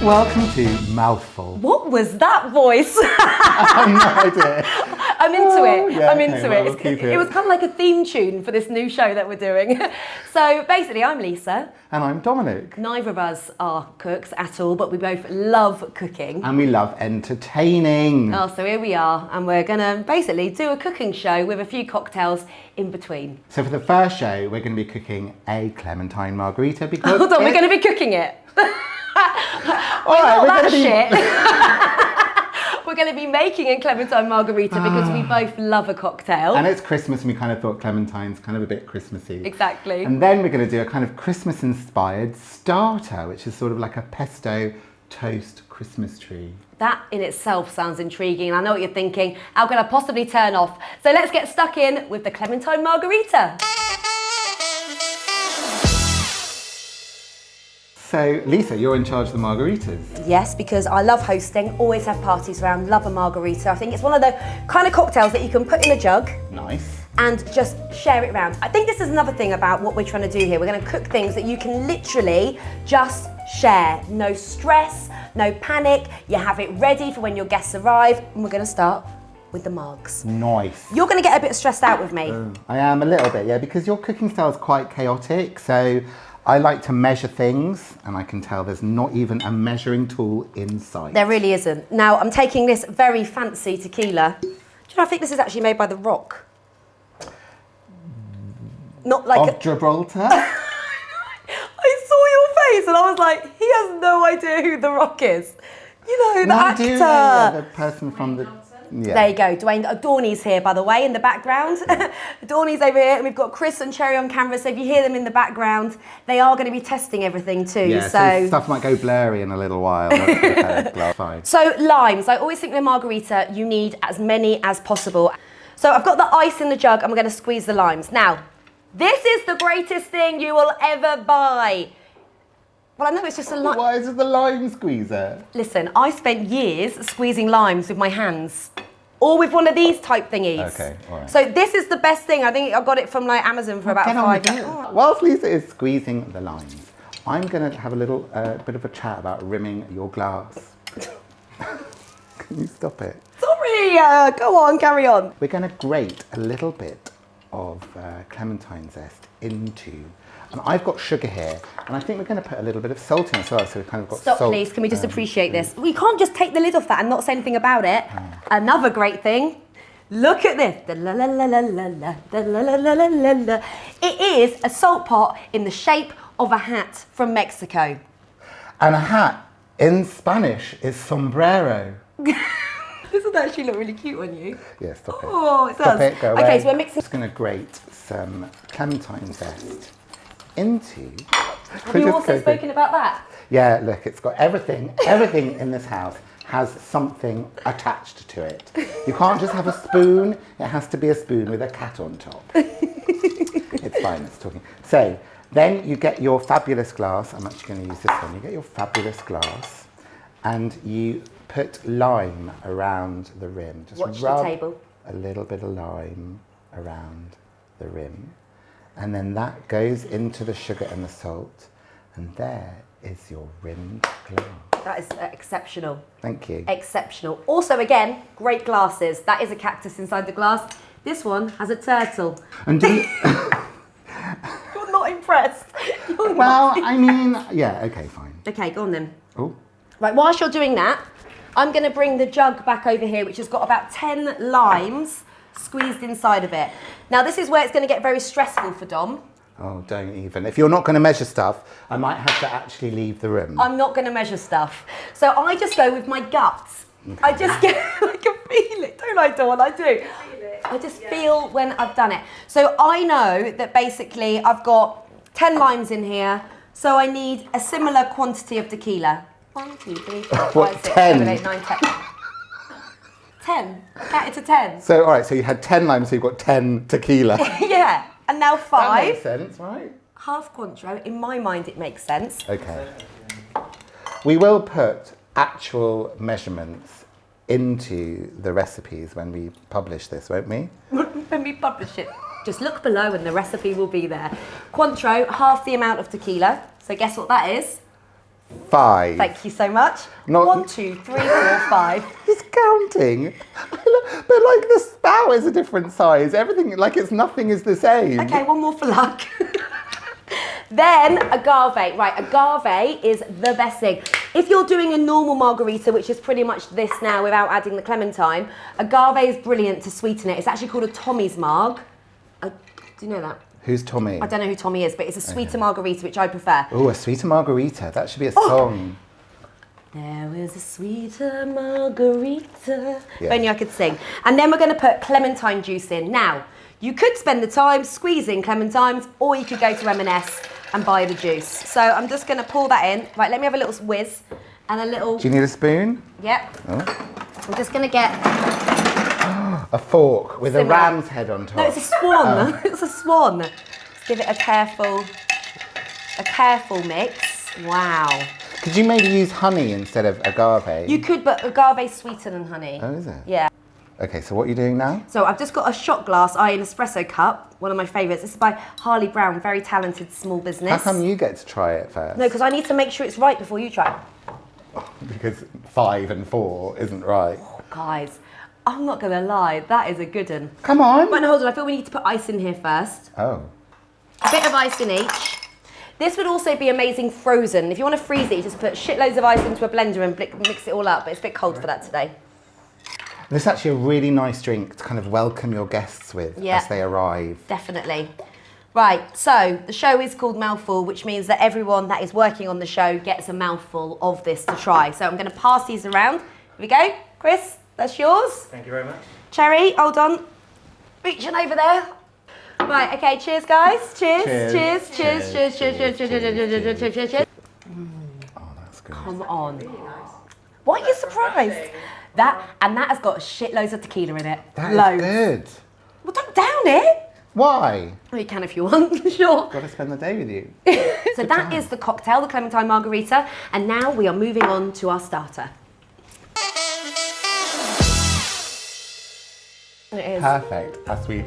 Welcome to Mouthful. What was that voice? I have no idea. I'm into it. Yeah, I'm okay, into well, it. we'll keep it. It was kind of like a theme tune for this new show that we're doing. So basically, I'm Lisa. And I'm Dominic. Neither of us are cooks at all, but we both love cooking. And we love entertaining. Oh, so here we are, and we're gonna basically do a cooking show with a few cocktails in between. So for the first show, we're going to be cooking a Clementine Margarita because... Hold on, we're going to be cooking it. All right, we're that gonna be... shit. We're going to be making a Clementine Margarita because we both love a cocktail. And it's Christmas and we kind of thought Clementine's kind of a bit Christmassy. Exactly. And then we're going to do a kind of Christmas-inspired starter, which is sort of like a pesto toast Christmas tree. That in itself sounds intriguing, and I know what you're thinking. How could I possibly turn off? So let's get stuck in with the Clementine Margarita. So, Lisa, you're in charge of the margaritas. Yes, because I love hosting, always have parties around, love a margarita. I think it's one of the kind of cocktails that you can put in a jug. Nice. And just share it around. I think this is another thing about what we're trying to do here. We're going to cook things that you can literally just share. No stress, no panic. You have it ready for when your guests arrive. And we're going to start with the margs. Nice. You're going to get a bit stressed out with me. I am a little bit, yeah, because your cooking style is quite chaotic. So I like to measure things, and I can tell there's not even a measuring tool in sight. There really isn't. Now, I'm taking this very fancy tequila. Do you know, I think this is actually made by The Rock. Not like Of Gibraltar? I saw your face and I was like, he has no idea who The Rock is. You know, the actor. I do know, the person from the... Yeah. There you go, Dwayne. Dawny's here, by the way, in the background. Dawny's over here, and we've got Chris and Cherry on camera, so if you hear them in the background, they are going to be testing everything too. Yeah, so stuff might go blurry in a little while. That's fine. So limes, I always think with a margarita, you need as many as possible. So I've got the ice in the jug, and we're going to squeeze the limes. Now, this is the greatest thing you will ever buy. Well, I know it's just a lime. Why is it the lime squeezer? Listen, I spent years squeezing limes with my hands. Or with one of these type thingies. Okay, all right. So this is the best thing. I think I got it from like Amazon for about £5. Whilst Lisa is squeezing the limes, I'm going to have a little bit of a chat about rimming your glass. Can you stop it? Sorry, go on, carry on. We're going to grate a little bit of clementine zest into, and I've got sugar here, and I think we're going to put a little bit of salt in as well, so we've kind of got Stop, salt. please, can we just appreciate this? We can't just take the lid off that and not say anything about it. Another great thing, look at this. It is a salt pot in the shape of a hat from Mexico. And a hat in Spanish is sombrero. This would actually look really cute on you. Yeah, stop it. Oh, it does. Stop it, go away. Okay, so we're mixing. I'm just going to grate some clementine zest into... Have you also spoken about that? Yeah, look, it's got everything in this house has something attached to it. You can't just have a spoon, it has to be a spoon with a cat on top. It's fine, it's talking. So, then you get your fabulous glass, I'm actually going to use this one, you get your fabulous glass and you put lime around the rim. Just Watch rub the table. a little bit of lime around the rim. And then that goes into the sugar and the salt. And there is your rimmed glass. That is exceptional. Thank you. Exceptional. Also, again, great glasses. That is a cactus inside the glass. This one has a turtle. And do you... You're not impressed. Well, I mean, yeah, okay, fine. Okay, go on then. Oh. Right, whilst you're doing that, I'm going to bring the jug back over here, which has got about 10 limes squeezed inside of it. Now, this is where it's going to get very stressful for Dom. Oh, don't even. If you're not going to measure stuff, I might have to actually leave the room. I'm not going to measure stuff. So I just go with my guts. Okay. I just get, I can feel it, don't I, Dawn? I do. I just feel when I've done it. So I know that basically I've got 10 limes in here, so I need a similar quantity of tequila. 1, 2, 3, 4, 5, 6, 7, 8, 9, 10. 10. Count it to 10. So, all right, so you had 10 limes, so you've got 10 tequila. Yeah, and now 5. That makes sense, right? Half Cointreau. In my mind, it makes sense. Okay. We will put actual measurements into the recipes when we publish this, won't we? When we publish it. Just look below and the recipe will be there. Cointreau, half the amount of tequila. So guess what that is? 5. Thank you so much. Not- 1, 2, 3, 4, 5. He's counting. But like the spout is a different size. Everything, like nothing is the same. Okay, one more for luck. Then agave. Right, agave is the best thing. If you're doing a normal margarita, which is pretty much this now without adding the clementine, agave is brilliant to sweeten it. It's actually called a Tommy's Marg. Do you know that? Who's Tommy? I don't know who Tommy is, but it's a sweeter margarita, which I prefer. Oh, a sweeter margarita. That should be a song. There was a sweeter margarita. Yeah. If only I could sing. And then we're going to put clementine juice in. Now, you could spend the time squeezing clementines, or you could go to M&S and buy the juice. So I'm just going to pour that in. Right, let me have a little whiz and a little... Do you need a spoon? Yep. Oh. I'm just going to get... A fork with Similar. a ram's head on top. No, it's a swan. It's a swan. Let's give it a careful mix. Wow. Could you maybe use honey instead of agave? You could, but agave's sweeter than honey. Oh, is it? Yeah. Okay, so what are you doing now? So I've just got a shot glass, an espresso cup, one of my favourites. This is by Harley Brown, very talented small business. How come you get to try it first? No, because I need to make sure it's right before you try. Because 5 and 4 isn't right. Oh, guys, I'm not going to lie, that is a good one. Come on. But no, hold on, I feel we need to put ice in here first. Oh. A bit of ice in each. This would also be amazing frozen. If you want to freeze it, you just put shitloads of ice into a blender and mix it all up, but it's a bit cold for that today. This is actually a really nice drink to kind of welcome your guests with as they arrive. Definitely. Right, so the show is called Mouthful, which means that everyone that is working on the show gets a mouthful of this to try. So I'm going to pass these around. Here we go. Chris, that's yours. Thank you very much. Cherry, hold on. Reaching over there. Right, okay, cheers, guys. Cheers, cheers, cheers, cheers, cheers, cheers, cheers, cheers, cheers, cheers, cheers. Oh, that's good. Come on. Why are you surprised? That has got shitloads of tequila in it. That is Loads. good. Well, don't down it. Why? Well, you can if you want, sure. Got to spend the day with you. So that is the cocktail, the Clementine Margarita, and now we are moving on to our starter. It is. Perfect. As we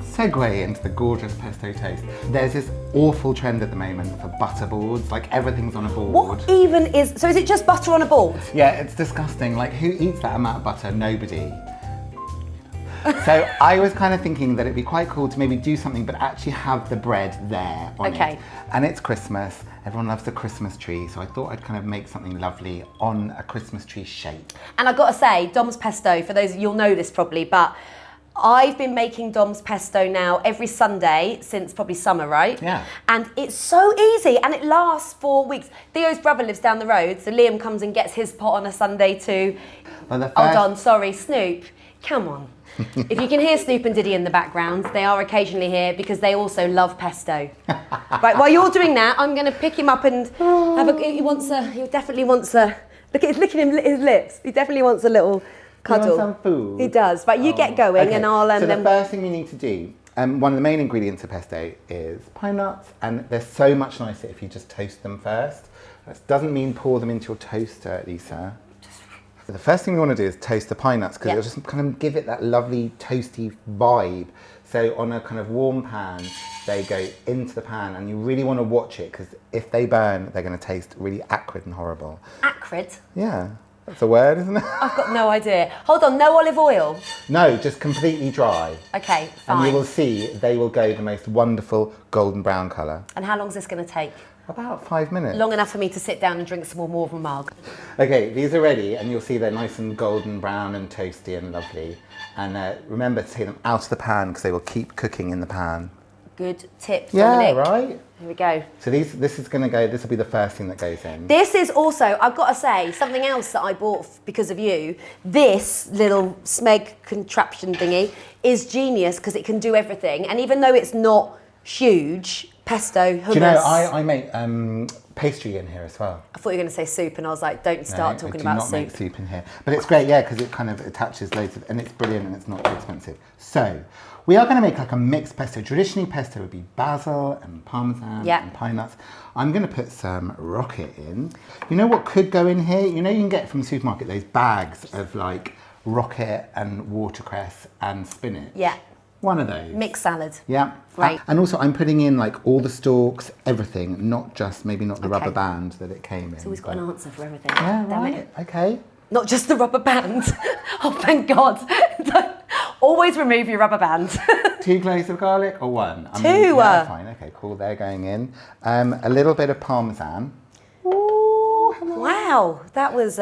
segue into the gorgeous pesto toast, there's this awful trend at the moment for butter boards. Like everything's on a board. What even is, so is it just butter on a board? Yeah, it's disgusting. Like who eats that amount of butter? Nobody. So I was kind of thinking that it'd be quite cool to maybe do something but actually have the bread there on it. And it's Christmas. Everyone loves the Christmas tree, so I thought I'd kind of make something lovely on a Christmas tree shape. And I've got to say, Dom's Pesto, for those, you'll know this probably, but I've been making Dom's Pesto now every Sunday since probably summer, right? Yeah. And it's so easy and it lasts 4 weeks. Theo's brother lives down the road, so Liam comes and gets his pot on a Sunday too. Well, Hold on, sorry, Snoop, come on. If you can hear Snoop and Diddy in the background, they are occasionally here because they also love pesto. Right, while you're doing that, I'm going to pick him up and have a, he definitely wants a, look at him, his lips. He definitely wants a little cuddle. You want some food? He does. Right, you get going and I'll... so the then first thing we need to do, one of the main ingredients of pesto is pine nuts, and they're so much nicer if you just toast them first. That doesn't mean pour them into your toaster, Lisa. So the first thing we want to do is toast the pine nuts because it'll just kind of give it that lovely toasty vibe. So on a kind of warm pan, they go into the pan and you really want to watch it because if they burn, they're going to taste really acrid and horrible. Acrid? Yeah, that's a word, isn't it? I've got no idea. Hold on, no olive oil? No, just completely dry. Okay, fine. And you will see they will go the most wonderful golden brown colour. And how long is this going to take? About 5 minutes. Long enough for me to sit down and drink some more of a mug. Okay, these are ready and you'll see they're nice and golden brown and toasty and lovely. And remember to take them out of the pan because they will keep cooking in the pan. Good tip, Yeah, Dominic. right? Here we go. So this will be the first thing that goes in. This is also, I've got to say, something else that I bought because of you. This little smeg contraption thingy is genius because it can do everything. And even though it's not huge, pesto, hummus. Do you know, I make pastry in here as well. I thought you were going to say soup and I was like, don't start talking about soup. I do not make soup in here. But it's great, yeah, because it kind of attaches loads of, and it's brilliant and it's not too expensive. So, we are going to make like a mixed pesto. Traditionally, pesto would be basil and parmesan and pine nuts. I'm going to put some rocket in. You know what could go in here? You know you can get from the supermarket those bags of like rocket and watercress and spinach. Yeah. One of those. Mixed salad. Yeah. Great. And also I'm putting in like all the stalks, everything, not just, maybe not the rubber band that it came in. So we've got an answer for everything. Yeah, Damn right. it. Okay. Not just the rubber band. Oh, thank God. Always remove your rubber band. 2 cloves of garlic or 1? I 2. mean, yeah, fine. Okay, cool. They're going in. A little bit of Parmesan. Ooh, hello. Wow, that was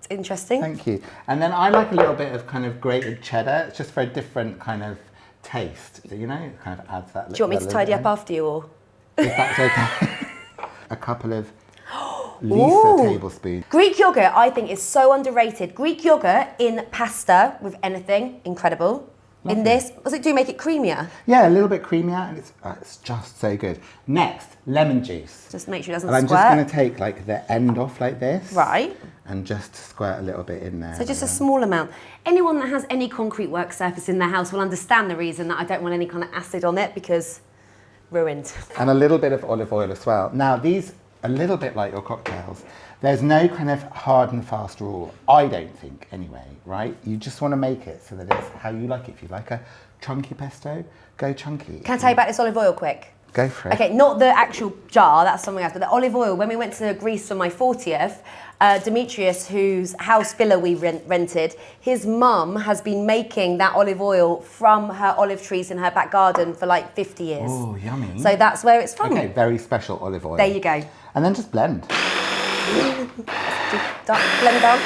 interesting. Thank you. And then I like a little bit of kind of grated cheddar. It's just for a different kind of taste. You know, it kind of adds that. Do you want me to tidy up after you, or? If that's okay. A couple of Lisa tablespoons. Greek yogurt, I think, is so underrated. Greek yogurt in pasta with anything, incredible. Lovely. In this, does it do make it creamier? Yeah, a little bit creamier, and it's just so good. Next, lemon juice. Just make sure it doesn't And I'm squirt. just going to take like the end off like this. Right. And just squirt a little bit in there. So just a small amount. Anyone that has any concrete work surface in their house will understand the reason that I don't want any kind of acid on it, because ruined. And a little bit of olive oil as well. Now these, a little bit like your cocktails, there's no kind of hard and fast rule. I don't think anyway, right? You just want to make it so that it's how you like it. If you like a chunky pesto, go chunky. Can I tell you about this olive oil quick? Go for it. Okay, not the actual jar, that's something else, but the olive oil. When we went to Greece for my 40th, Demetrius, whose house villa we rented, his mum has been making that olive oil from her olive trees in her back garden for like 50 years. Oh, yummy. So that's where it's from. Okay, very special olive oil. There you go. And then just blend. Blend down.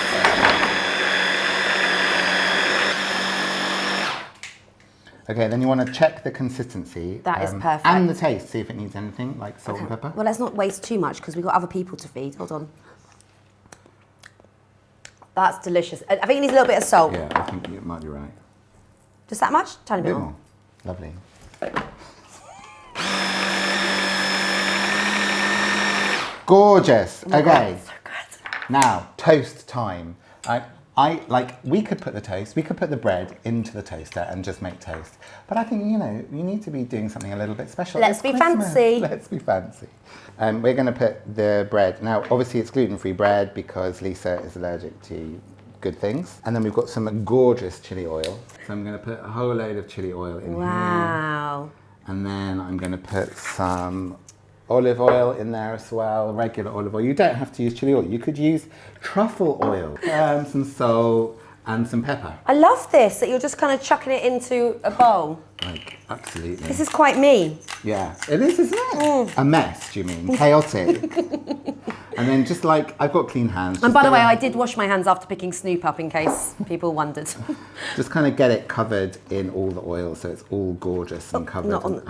Okay, then you want to check the consistency. That is perfect. And the taste, see if it needs anything, like salt and pepper. Well, let's not waste too much because we've got other people to feed. Hold on. That's delicious. I think it needs a little bit of salt. Yeah, I think you might be right. Just that much? Tiny A bit bit more. more. Lovely. Gorgeous. Oh my Okay. God, it's so good. Now, toast time. We could put the bread into the toaster and just make toast. But I think, you know, you need to be doing something a little bit special. Let's It's be Christmas. fancy. Let's be fancy. We're going to put the bread. Now, obviously it's gluten-free bread because Lisa is allergic to good things. And then we've got some gorgeous chili oil. So I'm going to put a whole load of chili oil in here. Wow. And then I'm going to put some olive oil in there as well, regular olive oil. You don't have to use chili oil. You could use truffle oil, some salt and some pepper. I love this, that you're just kind of chucking it into a bowl. Like, absolutely. This is quite me. Yeah, it is, isn't it? A mess, do you mean? Chaotic. And then just like, I've got clean hands. And by the way, I did wash my hands after picking Snoop up in case people wondered. Just kind of get it covered in all the oil so it's all gorgeous and covered. Not on the,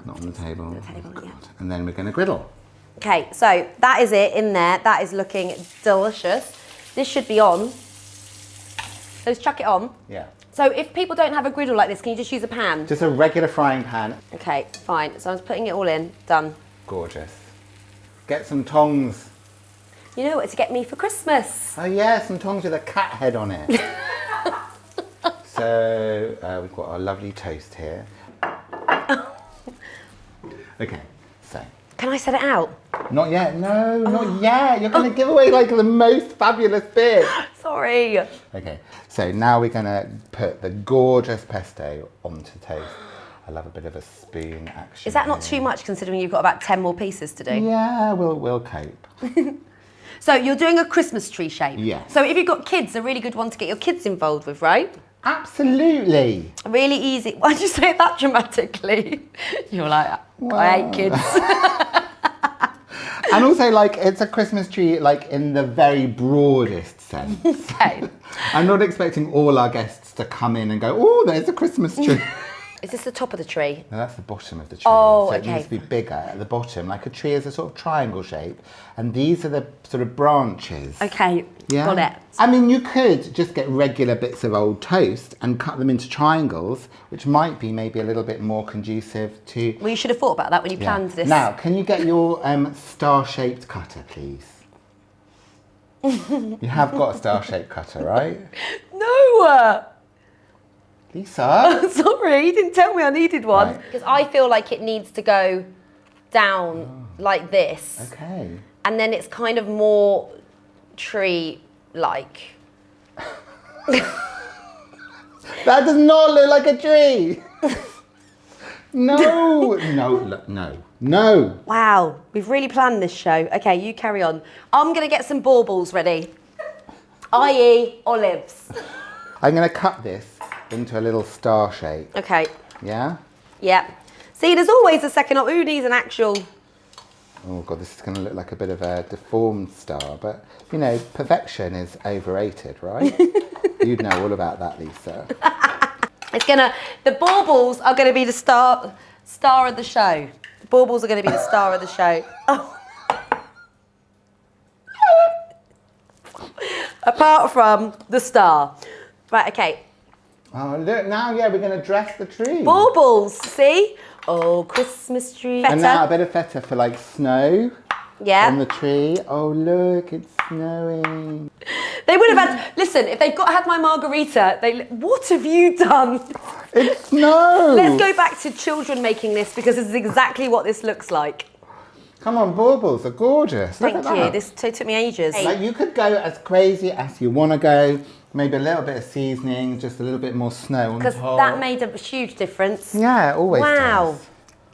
Not on the table. yeah. And then we're going to griddle. Okay, so that is it in there. That is looking delicious. This should be on. So just chuck it on. Yeah. So if people don't have a griddle like this, can you just use a pan? Just a regular frying pan. Okay, fine. So I'm just putting it all in. Done. Gorgeous. Get some tongs. You know what to get me for Christmas. Oh yeah, some tongs with a cat head on it. So we've got our lovely toast here. Okay, so. Can I set it out? Not yet, no, not yet. You're going to give away like the most fabulous bit. Sorry. Okay, so now we're going to put the gorgeous pesto onto toast. I love a bit of a spoon action. Is that not here. too much considering you've got about 10 more pieces to do? Yeah, we'll cope. So you're doing a Christmas tree shape? Yes. So if you've got kids, a really good one to get your kids involved with, right? Absolutely. Really easy. Why'd you say that dramatically? You're like, I hate kids. And also, like, it's a Christmas tree, like, in the very broadest sense. Okay. I'm not expecting all our guests to come in and go, oh, there's a Christmas tree. Is this the top of the tree? No, that's the bottom of the tree. Oh, so okay. it needs to be bigger at the bottom. Like a tree is a sort of triangle shape. And these are the sort of branches. Okay, Yeah. got it. I mean, you could just get regular bits of old toast and cut them into triangles, which might be maybe a little bit more conducive to... Well, you should have thought about that when you planned this. Now, can you get your star-shaped cutter, please? You have got a star-shaped cutter, right? No! Lisa? Sorry, you didn't tell me I needed one. Right. Because I feel like it needs to go down like this. Okay. And then it's kind of more That does not look like a tree. No, no. Wow, we've really planned this show. Okay, you carry on. I'm going to get some baubles ready, i.e. olives. I'm going to cut this into a little star shape. Okay. Yeah? Yeah. See, there's always a second. Who needs an actual... Oh God, this is going to look like a bit of a deformed star, but you know, perfection is overrated, right? You'd know all about that, Lisa. The baubles are gonna be the star of the show. The baubles are gonna be the star of the show. Oh. Apart from the star. Right, okay. Oh look, now yeah, we're going to dress the tree. Baubles, see? Oh, Christmas tree. And now a bit of feta for like snow. Yeah. On the tree. Oh look, it's snowing. They would have had, listen, if they've had my margarita, what have you done? It's snow. Let's go back to children making this because this is exactly what this looks like. Come on, baubles are gorgeous. Thank Look at you. that. This took me ages. Like you could go as crazy as you want to go. Maybe a little bit of seasoning, just a little bit more snow on top. Because that made a huge difference. Yeah, it always Wow.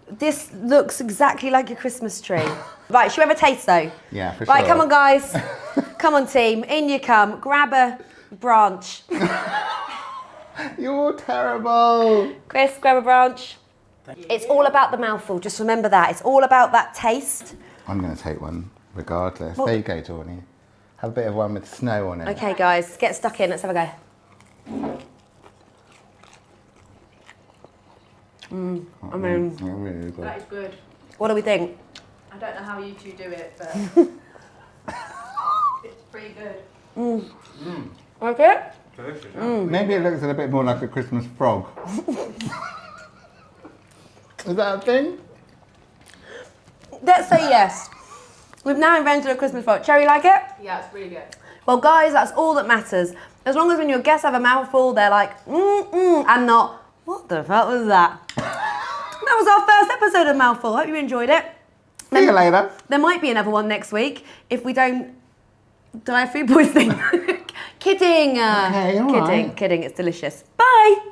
does. This looks exactly like a Christmas tree. Right, should we have a taste though? Yeah, for sure. Right, come on guys. Come on team, in you come. Grab a branch. You're terrible. Chris, grab a branch. It's all about the mouthful, just remember that. It's all about that taste. I'm going to take one regardless. There you go, Tawny. Have a bit of one with snow on it. Okay guys, get stuck in, let's have a go. I mean, Really good. That is good. what do we think? I don't know how you two do it, but it's pretty good. Like it? Maybe it looks a little bit more like a Christmas frog. Is that a thing? Let's say yes. We've now invented a Christmas frog. Cherry, like it? Yeah, it's really good. Well, guys, that's all that matters. As long as when your guests have a mouthful, they're like, and not, what the fuck was that? That was our first episode of Mouthful. Hope you enjoyed it. See you later. There might be another one next week if we don't die of food poisoning. Kidding. Okay, all right. Kidding. It's delicious. Bye.